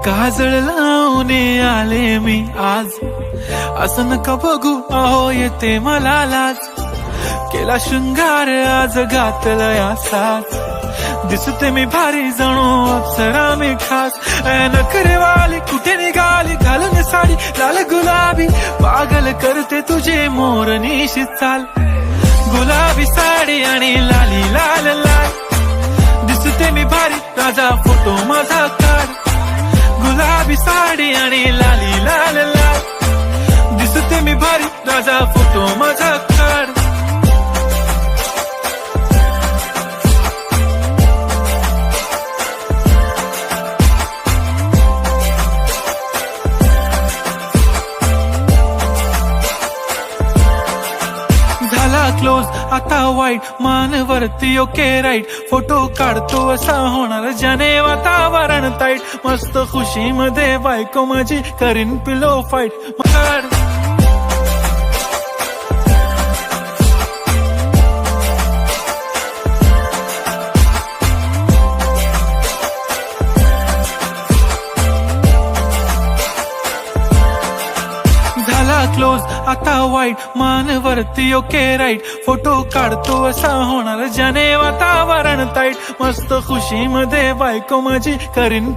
काजळ लावून आले मी आज, असं नका बघू अहो येते मला लाज. केला शृंगार आज घातलं या साज, दिसते मी भारी जणू अप्सरा मी खास. नखरेवाली कुठे निघाली घालून साडी लाल गुलाबी, पागल करते तुझे मोरनीशी चाल. गुलाबी साडी आणि लाली लाल लाल, दिसते मी भारी राजा फोटो माझा काढ. गुलाबी साडी आणि लाली लाल लाल, दिसते मी भारी राजा फोटो माझा काढ. झाला क्लोज आता वाईट, मानवरती ओके राईट. फोटो काढतो असा होणार ज्याने वातावरण ताईट. मस्त खुशी मध्ये बायको माझी करीन पिलो फाईट. झाला क्लोज आता वाईट, मानवरती ओके राईट. फोटो काढतो असा होणार ज्याने वातावरण ताईट. मस्त खुशी मध्ये बायको माझी करीन